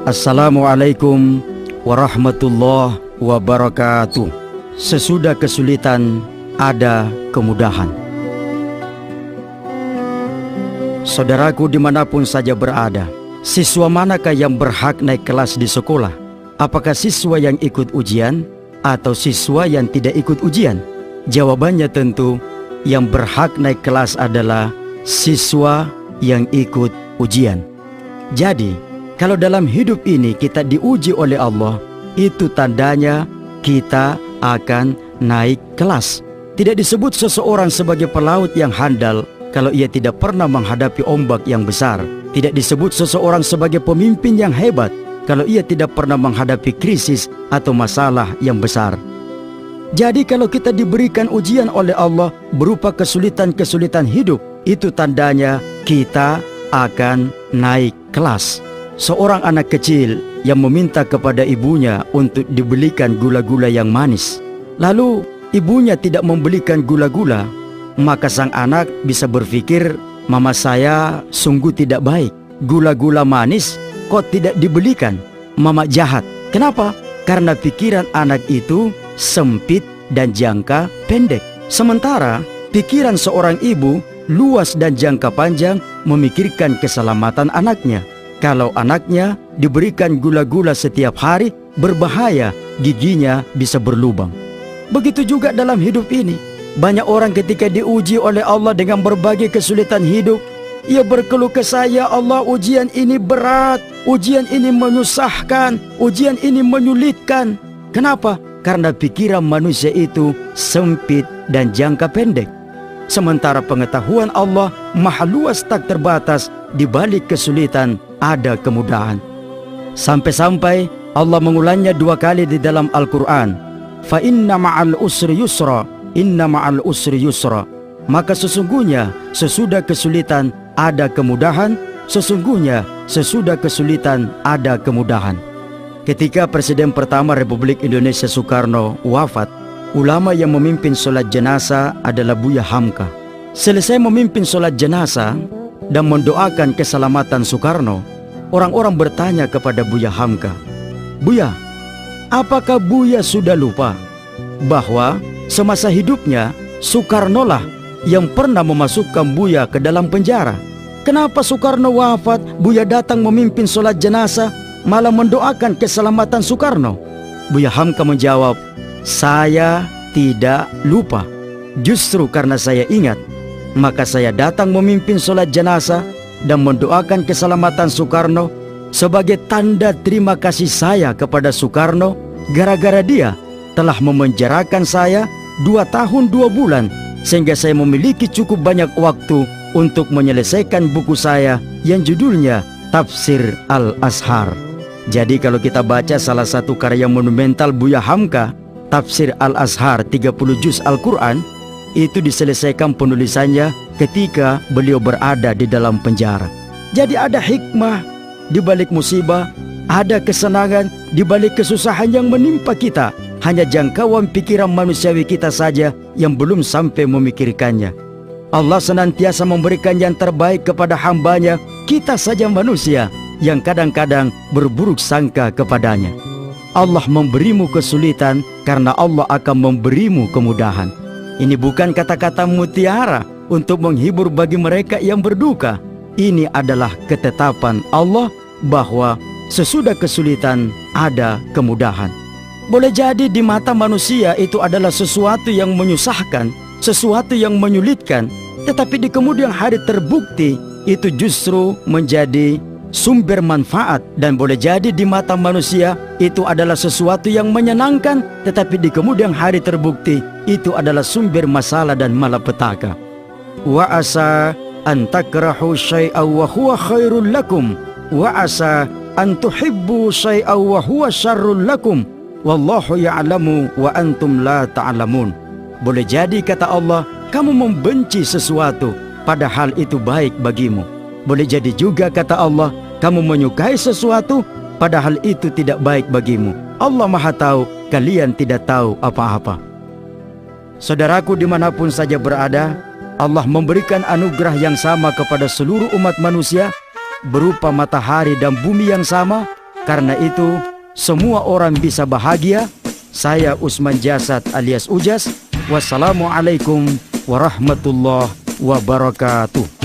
Assalamualaikum warahmatullahi wabarakatuh. Sesudah kesulitan ada kemudahan. Saudaraku dimanapun saja berada, siswa manakah yang berhak naik kelas di sekolah? Apakah siswa yang ikut ujian atau siswa yang tidak ikut ujian? Jawabannya tentu yang berhak naik kelas adalah siswa yang ikut ujian. Jadi kalau dalam hidup ini kita diuji oleh Allah, itu tandanya kita akan naik kelas. Tidak disebut seseorang sebagai pelaut yang handal kalau ia tidak pernah menghadapi ombak yang besar. Tidak disebut seseorang sebagai pemimpin yang hebat kalau ia tidak pernah menghadapi krisis atau masalah yang besar. Jadi kalau kita diberikan ujian oleh Allah berupa kesulitan-kesulitan hidup, itu tandanya kita akan naik kelas. Seorang anak kecil yang meminta kepada ibunya untuk dibelikan gula-gula yang manis, lalu ibunya tidak membelikan gula-gula, maka sang anak bisa berpikir, mama saya sungguh tidak baik, gula-gula manis kok tidak dibelikan, mama jahat. Kenapa? Karena pikiran anak itu sempit dan jangka pendek. Sementara pikiran seorang ibu luas dan jangka panjang, memikirkan keselamatan anaknya. Kalau anaknya diberikan gula-gula setiap hari, berbahaya, giginya bisa berlubang. Begitu juga dalam hidup ini. Banyak orang ketika diuji oleh Allah dengan berbagai kesulitan hidup, ia berkeluh kesah, ya Allah, ujian ini berat, ujian ini menyusahkan, ujian ini menyulitkan. Kenapa? Karena pikiran manusia itu sempit dan jangka pendek. Sementara pengetahuan Allah maha luas tak terbatas, di balik kesulitan ada kemudahan. Sampai-sampai Allah mengulangnya 2 kali di dalam Al-Quran. Fa inna ma'al usri yusra, inna ma'al usri yusra. Maka sesungguhnya sesudah kesulitan ada kemudahan, sesungguhnya sesudah kesulitan ada kemudahan. Ketika Presiden pertama Republik Indonesia Soekarno wafat, ulama yang memimpin sholat jenazah adalah Buya Hamka. Selesai memimpin sholat jenazah dan mendoakan keselamatan Soekarno, orang-orang bertanya kepada Buya Hamka, Buya, apakah Buya sudah lupa bahwa semasa hidupnya Soekarno lah yang pernah memasukkan Buya ke dalam penjara? Kenapa Soekarno wafat, Buya datang memimpin sholat jenazah, malah mendoakan keselamatan Soekarno? Buya Hamka menjawab, saya tidak lupa. Justru karena saya ingat, maka saya datang memimpin sholat jenazah dan mendoakan keselamatan Soekarno sebagai tanda terima kasih saya kepada Soekarno. Gara-gara dia telah memenjarakan saya 2 tahun 2 bulan, sehingga saya memiliki cukup banyak waktu untuk menyelesaikan buku saya yang judulnya Tafsir Al-Azhar. Jadi kalau kita baca salah satu karya monumental Buya Hamka, Tafsir Al-Azhar 30 juz Al-Quran, itu diselesaikan penulisannya ketika beliau berada di dalam penjara. Jadi ada hikmah di balik musibah, ada kesenangan di balik kesusahan yang menimpa kita. Hanya jangkauan pikiran manusiawi kita saja yang belum sampai memikirkannya. Allah senantiasa memberikan yang terbaik kepada hambanya. Kita saja manusia yang kadang-kadang berburuk sangka kepadanya. Allah memberimu kesulitan karena Allah akan memberimu kemudahan. Ini bukan kata-kata mutiara untuk menghibur bagi mereka yang berduka. Ini adalah ketetapan Allah bahwa sesudah kesulitan ada kemudahan. Boleh jadi di mata manusia itu adalah sesuatu yang menyusahkan, sesuatu yang menyulitkan, tetapi di kemudian hari terbukti itu justru menjadi sumber manfaat. Dan boleh jadi di mata manusia itu adalah sesuatu yang menyenangkan, tetapi di kemudian hari terbukti itu adalah sumber masalah dan malapetaka. Wa asa an takrahu syai'an wa huwa khairul lakum, wa asa an tuhibbu syai'an wa huwa syarrul lakum, wallahu ya'lamu wa antum la ta'lamun. Boleh jadi kata Allah, kamu membenci sesuatu padahal itu baik bagimu. Boleh jadi juga kata Allah, kamu menyukai sesuatu padahal itu tidak baik bagimu. Allah Maha tahu, kalian tidak tahu apa-apa. Saudaraku dimanapun saja berada, Allah memberikan anugerah yang sama kepada seluruh umat manusia, berupa matahari dan bumi yang sama, Karena itu, semua orang bisa bahagia. Saya Usman Jasad alias Ujas. Wassalamualaikum warahmatullahi wabarakatuh.